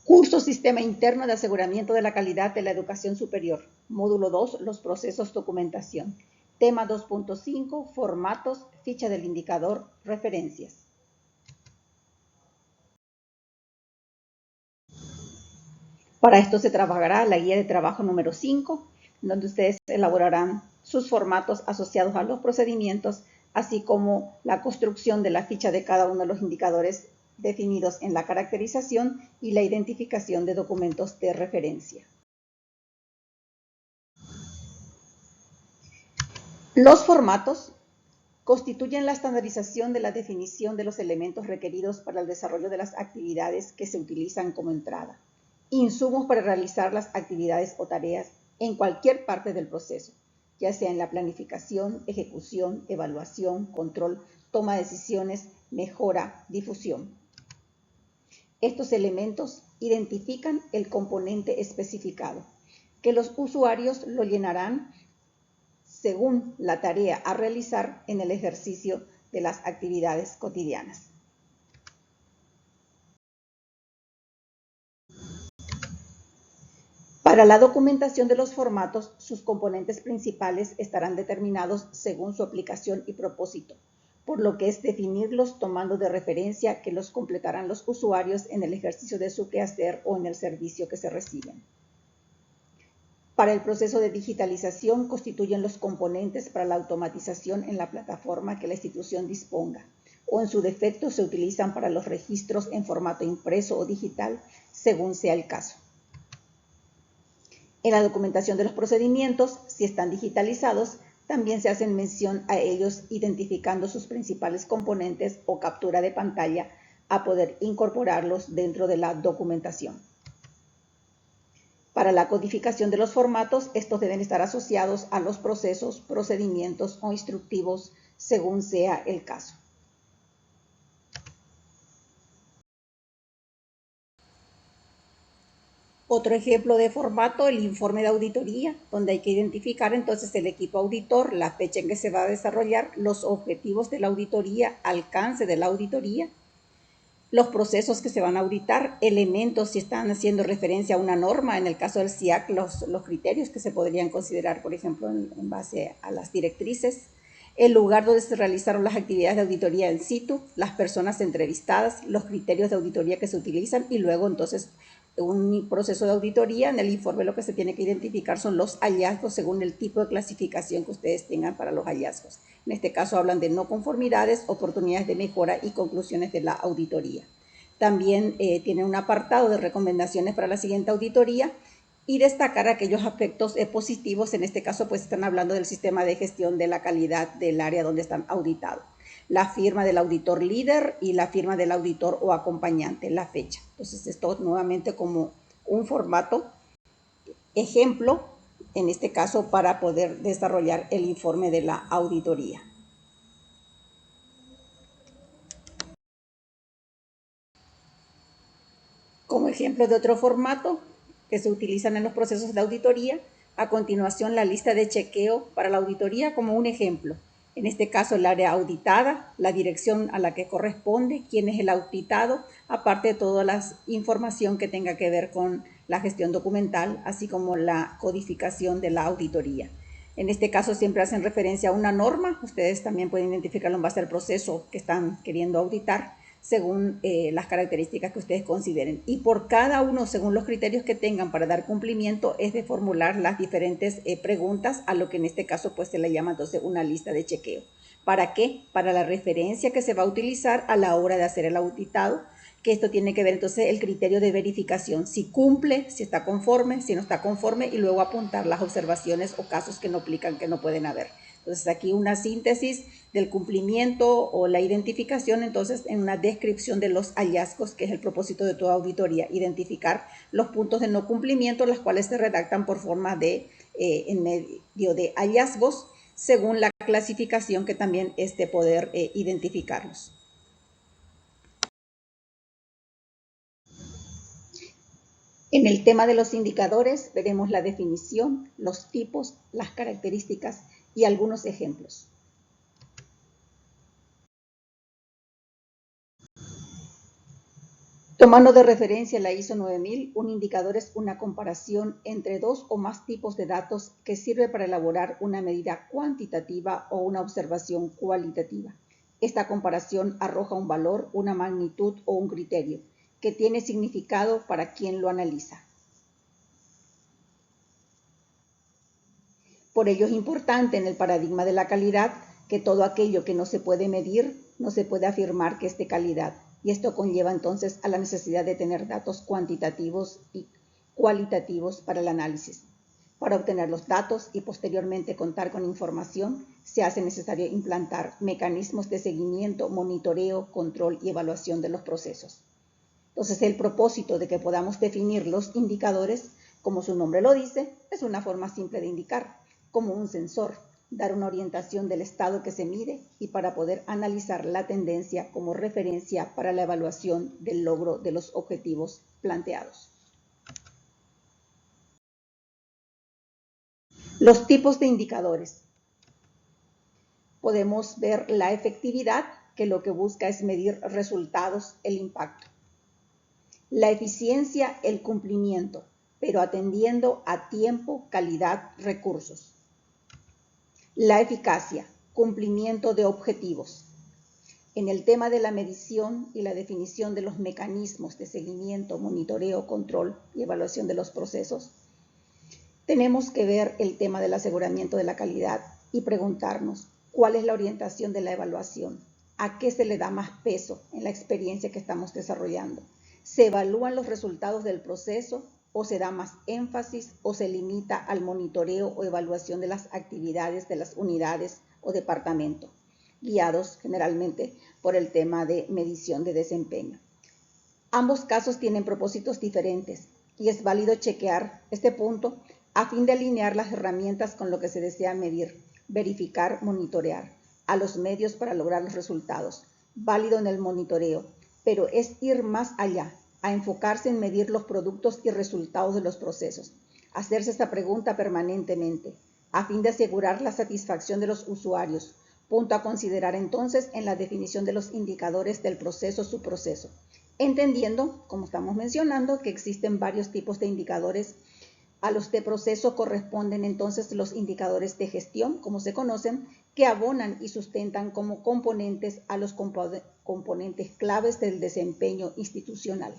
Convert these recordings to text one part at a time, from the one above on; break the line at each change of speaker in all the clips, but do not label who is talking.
Curso Sistema Interno de Aseguramiento de la Calidad de la Educación Superior. Módulo 2, los procesos documentación. Tema 2.5, formatos, ficha del indicador, referencias. Para esto se trabajará la guía de trabajo número 5, donde ustedes elaborarán sus formatos asociados a los procedimientos, así como la construcción de la ficha de cada uno de los indicadores definidos en la caracterización y la identificación de documentos de referencia. Los formatos constituyen la estandarización de la definición de los elementos requeridos para el desarrollo de las actividades que se utilizan como entrada, insumos para realizar las actividades o tareas en cualquier parte del proceso, ya sea en la planificación, ejecución, evaluación, control, toma de decisiones, mejora, difusión. Estos elementos identifican el componente especificado, que los usuarios lo llenarán según la tarea a realizar en el ejercicio de las actividades cotidianas. Para la documentación de los formatos, sus componentes principales estarán determinados según su aplicación y propósito, por lo que es definirlos tomando de referencia que los completarán los usuarios en el ejercicio de su quehacer o en el servicio que se reciben. Para el proceso de digitalización constituyen los componentes para la automatización en la plataforma que la institución disponga, o en su defecto se utilizan para los registros en formato impreso o digital, según sea el caso. En la documentación de los procedimientos, si están digitalizados, también se hace mención a ellos identificando sus principales componentes o captura de pantalla a poder incorporarlos dentro de la documentación. Para la codificación de los formatos, estos deben estar asociados a los procesos, procedimientos o instructivos según sea el caso. Otro ejemplo de formato, el informe de auditoría, donde hay que identificar entonces el equipo auditor, la fecha en que se va a desarrollar, los objetivos de la auditoría, alcance de la auditoría, los procesos que se van a auditar, elementos si están haciendo referencia a una norma, en el caso del SIAC, los criterios que se podrían considerar, por ejemplo, en base a las directrices, el lugar donde se realizaron las actividades de auditoría in situ, las personas entrevistadas, los criterios de auditoría que se utilizan y luego entonces un proceso de auditoría. En el informe lo que se tiene que identificar son los hallazgos según el tipo de clasificación que ustedes tengan para los hallazgos. En este caso hablan de no conformidades, oportunidades de mejora y conclusiones de la auditoría. También tiene un apartado de recomendaciones para la siguiente auditoría y destacar aquellos aspectos positivos. En este caso pues están hablando del sistema de gestión de la calidad del área donde están auditados. La firma del auditor líder y la firma del auditor o acompañante, la fecha. Entonces esto nuevamente como un formato ejemplo, en este caso para poder desarrollar el informe de la auditoría. Como ejemplo de otro formato que se utilizan en los procesos de auditoría, a continuación la lista de chequeo para la auditoría como un ejemplo. En este caso el área auditada, la dirección a la que corresponde, quién es el auditado, aparte de toda la información que tenga que ver con la gestión documental, así como la codificación de la auditoría. En este caso siempre hacen referencia a una norma, ustedes también pueden identificarlo en base al proceso que están queriendo auditar, según las características que ustedes consideren. Y por cada uno, según los criterios que tengan para dar cumplimiento, es de formular las diferentes preguntas a lo que en este caso pues se le llama entonces una lista de chequeo. ¿Para qué? Para la referencia que se va a utilizar a la hora de hacer el auditado, que esto tiene que ver entonces el criterio de verificación, si cumple, si está conforme, si no está conforme, y luego apuntar las observaciones o casos que no aplican, que no pueden haber. Entonces aquí una síntesis del cumplimiento o la identificación, entonces en una descripción de los hallazgos, que es el propósito de toda auditoría, identificar los puntos de no cumplimiento, las cuales se redactan por forma de, en medio de hallazgos, según la clasificación que también es de poder identificarlos. En el tema de los indicadores veremos la definición, los tipos, las características y algunos ejemplos. Tomando de referencia la ISO 9000, un indicador es una comparación entre dos o más tipos de datos que sirve para elaborar una medida cuantitativa o una observación cualitativa. Esta comparación arroja un valor, una magnitud o un criterio que tiene significado para quien lo analiza. Por ello es importante en el paradigma de la calidad que todo aquello que no se puede medir, no se puede afirmar que es de calidad. Y esto conlleva entonces a la necesidad de tener datos cuantitativos y cualitativos para el análisis. Para obtener los datos y posteriormente contar con información, se hace necesario implantar mecanismos de seguimiento, monitoreo, control y evaluación de los procesos. Entonces, el propósito de que podamos definir los indicadores, como su nombre lo dice, es una forma simple de indicar, como un sensor, dar una orientación del estado que se mide y para poder analizar la tendencia como referencia para la evaluación del logro de los objetivos planteados. Los tipos de indicadores. Podemos ver la efectividad, que lo que busca es medir resultados, el impacto. La eficiencia, el cumplimiento, pero atendiendo a tiempo, calidad, recursos. La eficacia, cumplimiento de objetivos. En el tema de la medición y la definición de los mecanismos de seguimiento, monitoreo, control y evaluación de los procesos, tenemos que ver el tema del aseguramiento de la calidad y preguntarnos cuál es la orientación de la evaluación, a qué se le da más peso en la experiencia que estamos desarrollando. ¿Se evalúan los resultados del proceso o se da más énfasis o se limita al monitoreo o evaluación de las actividades de las unidades o departamentos, guiados generalmente por el tema de medición de desempeño? Ambos casos tienen propósitos diferentes y es válido chequear este punto a fin de alinear las herramientas con lo que se desea medir, verificar, monitorear, a los medios para lograr los resultados. Válido en el monitoreo, pero es ir más allá, a enfocarse en medir los productos y resultados de los procesos. Hacerse esta pregunta permanentemente, a fin de asegurar la satisfacción de los usuarios. Punto a considerar entonces en la definición de los indicadores del proceso, subproceso. Entendiendo, como estamos mencionando, que existen varios tipos de indicadores. A los de proceso corresponden entonces los indicadores de gestión, como se conocen, que abonan y sustentan como componentes a los componentes claves del desempeño institucional.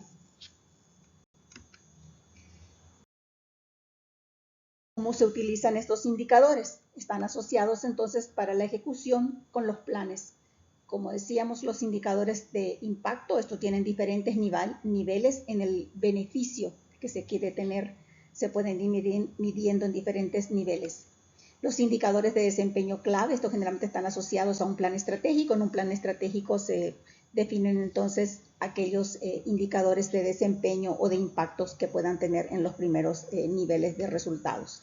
¿Cómo se utilizan estos indicadores? Están asociados entonces para la ejecución con los planes. Como decíamos, los indicadores de impacto, estos tienen diferentes niveles en el beneficio que se quiere tener. Se pueden ir midiendo en diferentes niveles. Los indicadores de desempeño clave, estos generalmente están asociados a un plan estratégico. En un plan estratégico se definen entonces aquellos indicadores de desempeño o de impactos que puedan tener en los primeros niveles de resultados.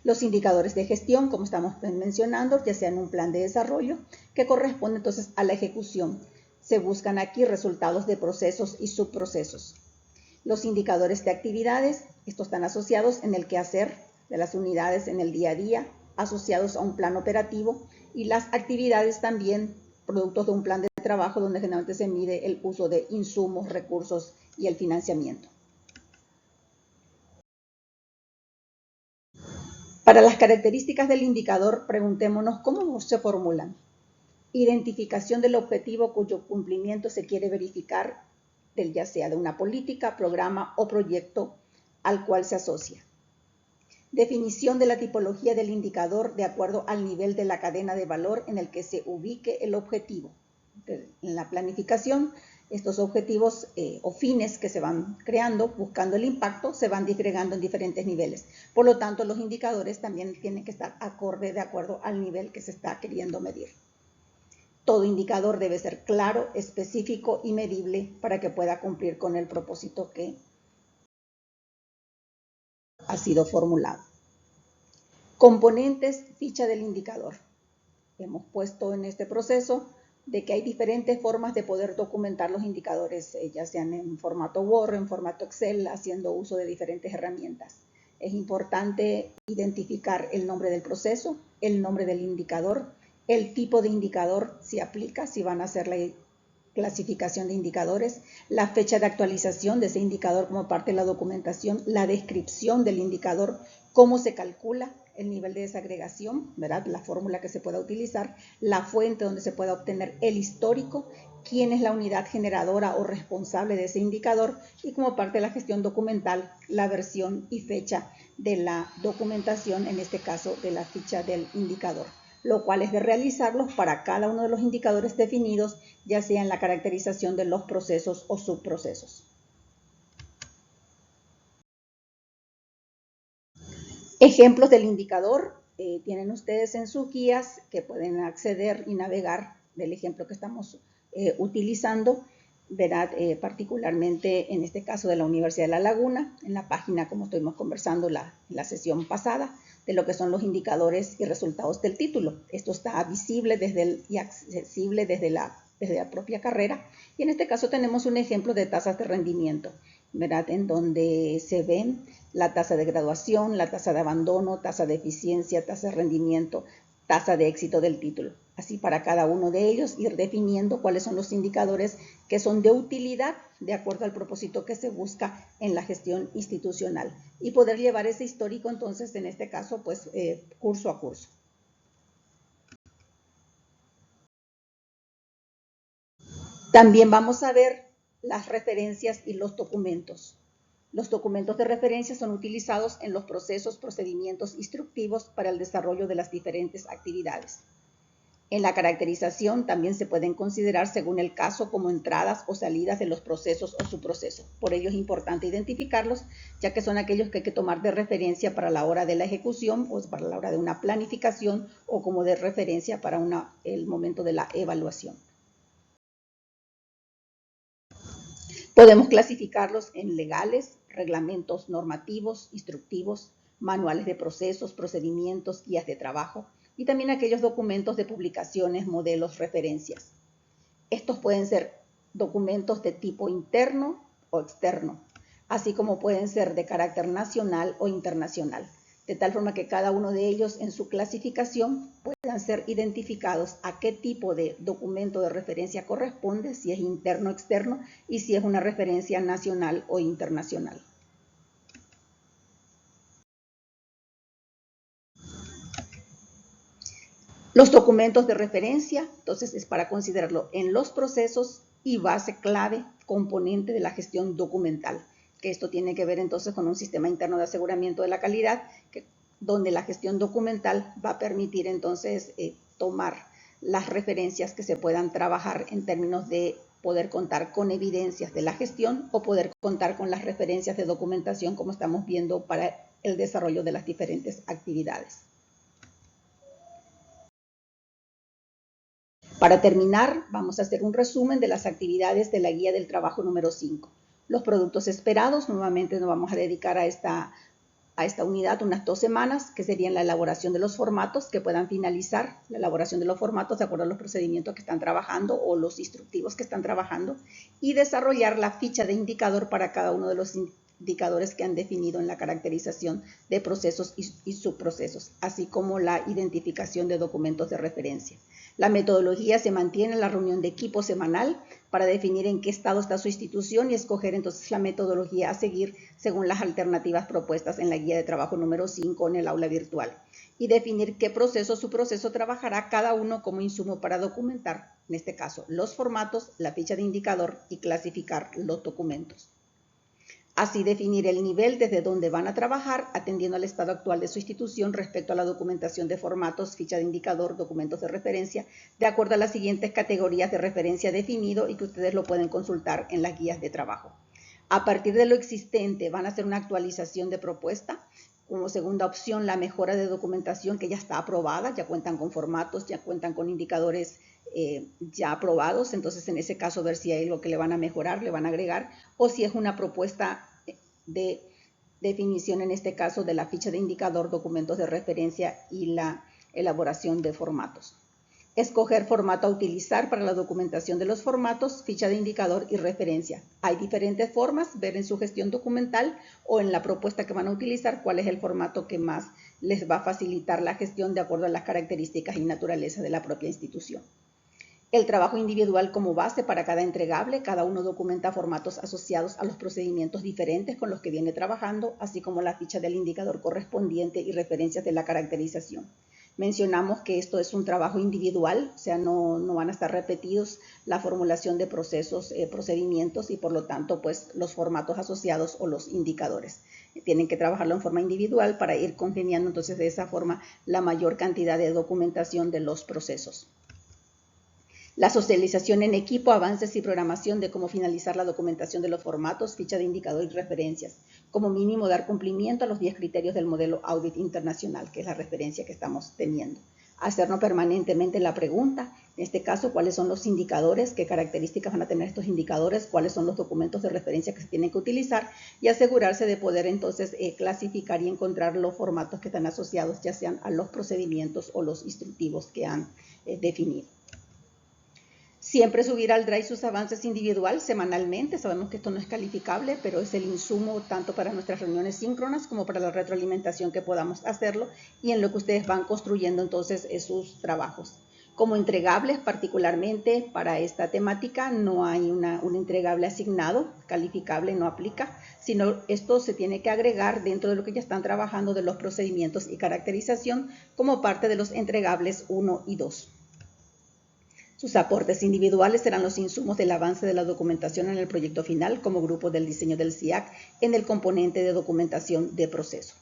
Los indicadores de gestión, como estamos mencionando, ya sea en un plan de desarrollo, que corresponde entonces a la ejecución. Se buscan aquí resultados de procesos y subprocesos. Los indicadores de actividades, estos están asociados en el quehacer de las unidades en el día a día, asociados a un plan operativo, y las actividades también productos de un plan de trabajo donde generalmente se mide el uso de insumos, recursos y el financiamiento. Para las características del indicador, preguntémonos cómo se formulan. Identificación del objetivo cuyo cumplimiento se quiere verificar, ya sea de una política, programa o proyecto al cual se asocia. Definición de la tipología del indicador de acuerdo al nivel de la cadena de valor en el que se ubique el objetivo. En la planificación, estos objetivos o fines que se van creando, buscando el impacto, se van disgregando en diferentes niveles. Por lo tanto, los indicadores también tienen que estar acorde de acuerdo al nivel que se está queriendo medir. Todo indicador debe ser claro, específico y medible para que pueda cumplir con el propósito que ha sido formulado. Componentes, ficha del indicador. Hemos puesto en este proceso de que hay diferentes formas de poder documentar los indicadores, ya sean en formato Word, en formato Excel, haciendo uso de diferentes herramientas. Es importante identificar el nombre del proceso, el nombre del indicador, el tipo de indicador, si aplica, si van a hacer clasificación de indicadores, la fecha de actualización de ese indicador como parte de la documentación, la descripción del indicador, cómo se calcula el nivel de desagregación, ¿verdad? La fórmula que se pueda utilizar, la fuente donde se pueda obtener el histórico, quién es la unidad generadora o responsable de ese indicador y como parte de la gestión documental, la versión y fecha de la documentación, en este caso de la ficha del indicador, lo cual es de realizarlos para cada uno de los indicadores definidos, ya sea en la caracterización de los procesos o subprocesos. Ejemplos del indicador tienen ustedes en sus guías que pueden acceder y navegar del ejemplo que estamos utilizando, ¿verdad? Particularmente en este caso de la Universidad de La Laguna, en la página como estuvimos conversando la sesión pasada, de lo que son los indicadores y resultados del título. Esto está visible y accesible desde la propia carrera. Y en este caso tenemos un ejemplo de tasas de rendimiento, ¿verdad? En donde se ven la tasa de graduación, la tasa de abandono, tasa de eficiencia, tasa de rendimiento, tasa de éxito del título. Así para cada uno de ellos ir definiendo cuáles son los indicadores que son de utilidad de acuerdo al propósito que se busca en la gestión institucional y poder llevar ese histórico entonces en este caso pues curso a curso. También vamos a ver las referencias y los documentos. Los documentos de referencia son utilizados en los procesos, procedimientos instructivos para el desarrollo de las diferentes actividades. En la caracterización también se pueden considerar según el caso como entradas o salidas de los procesos o subprocesos. Por ello es importante identificarlos, ya que son aquellos que hay que tomar de referencia para la hora de la ejecución o para la hora de una planificación o como de referencia para el momento de la evaluación. Podemos clasificarlos en legales, reglamentos normativos, instructivos, manuales de procesos, procedimientos, guías de trabajo y también aquellos documentos de publicaciones, modelos, referencias. Estos pueden ser documentos de tipo interno o externo, así como pueden ser de carácter nacional o internacional, de tal forma que cada uno de ellos en su clasificación puedan ser identificados a qué tipo de documento de referencia corresponde, si es interno o externo y si es una referencia nacional o internacional. Los documentos de referencia, entonces es para considerarlo en los procesos y base clave, componente de la gestión documental, que esto tiene que ver entonces con un sistema interno de aseguramiento de la calidad, donde la gestión documental va a permitir entonces tomar las referencias que se puedan trabajar en términos de poder contar con evidencias de la gestión o poder contar con las referencias de documentación como estamos viendo para el desarrollo de las diferentes actividades. Para terminar, vamos a hacer un resumen de las actividades de la guía del trabajo número 5. Los productos esperados, nuevamente nos vamos a dedicar a esta unidad unas 2 semanas, que serían la elaboración de los formatos, que puedan finalizar la elaboración de los formatos de acuerdo a los procedimientos que están trabajando o los instructivos que están trabajando, y desarrollar la ficha de indicador para cada uno de los indicadores que han definido en la caracterización de procesos y subprocesos, así como la identificación de documentos de referencia. La metodología se mantiene en la reunión de equipo semanal para definir en qué estado está su institución y escoger entonces la metodología a seguir según las alternativas propuestas en la guía de trabajo número 5 en el aula virtual y definir qué proceso o subproceso trabajará cada uno como insumo para documentar, en este caso, los formatos, la ficha de indicador y clasificar los documentos. Así definir el nivel desde donde van a trabajar, atendiendo al estado actual de su institución respecto a la documentación de formatos, ficha de indicador, documentos de referencia, de acuerdo a las siguientes categorías de referencia definido y que ustedes lo pueden consultar en las guías de trabajo. A partir de lo existente, van a hacer una actualización de propuesta. Como segunda opción, la mejora de documentación que ya está aprobada, ya cuentan con formatos, ya cuentan con indicadores ya aprobados, entonces en ese caso ver si hay algo que le van a mejorar, le van a agregar, o si es una propuesta de definición, en este caso de la ficha de indicador, documentos de referencia y la elaboración de formatos. Escoger formato a utilizar para la documentación de los formatos, ficha de indicador y referencia. Hay diferentes formas, ver en su gestión documental o en la propuesta que van a utilizar cuál es el formato que más les va a facilitar la gestión de acuerdo a las características y naturaleza de la propia institución. El trabajo individual como base para cada entregable, cada uno documenta formatos asociados a los procedimientos diferentes con los que viene trabajando, así como la ficha del indicador correspondiente y referencias de la caracterización. Mencionamos que esto es un trabajo individual, o sea, no van a estar repetidos la formulación de procesos, procedimientos y por lo tanto, pues los formatos asociados o los indicadores. Tienen que trabajarlo en forma individual para ir congeniando entonces de esa forma la mayor cantidad de documentación de los procesos. La socialización en equipo, avances y programación de cómo finalizar la documentación de los formatos, ficha de indicador y referencias. Como mínimo, dar cumplimiento a los 10 criterios del modelo Audit Internacional, que es la referencia que estamos teniendo. Hacernos permanentemente la pregunta, en este caso, cuáles son los indicadores, qué características van a tener estos indicadores, cuáles son los documentos de referencia que se tienen que utilizar y asegurarse de poder entonces clasificar y encontrar los formatos que están asociados ya sean a los procedimientos o los instructivos que han definido. Siempre subir al Drive sus avances individual semanalmente. Sabemos que esto no es calificable, pero es el insumo tanto para nuestras reuniones síncronas como para la retroalimentación que podamos hacerlo y en lo que ustedes van construyendo entonces sus trabajos. Como entregables, particularmente para esta temática, no hay un entregable asignado, calificable no aplica, sino esto se tiene que agregar dentro de lo que ya están trabajando de los procedimientos y caracterización como parte de los entregables 1 y 2. Sus aportes individuales serán los insumos del avance de la documentación en el proyecto final como grupo del diseño del CIAC en el componente de documentación de proceso.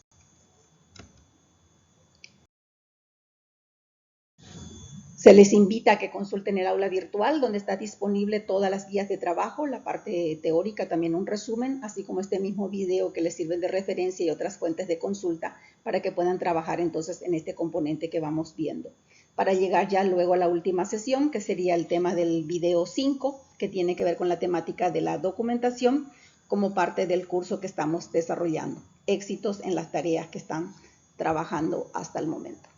Se les invita a que consulten el aula virtual donde está disponible todas las guías de trabajo, la parte teórica, también un resumen, así como este mismo video que les sirve de referencia y otras fuentes de consulta para que puedan trabajar entonces en este componente que vamos viendo. Para llegar ya luego a la última sesión, que sería el tema del video 5, que tiene que ver con la temática de la documentación como parte del curso que estamos desarrollando. Éxitos en las tareas que están trabajando hasta el momento.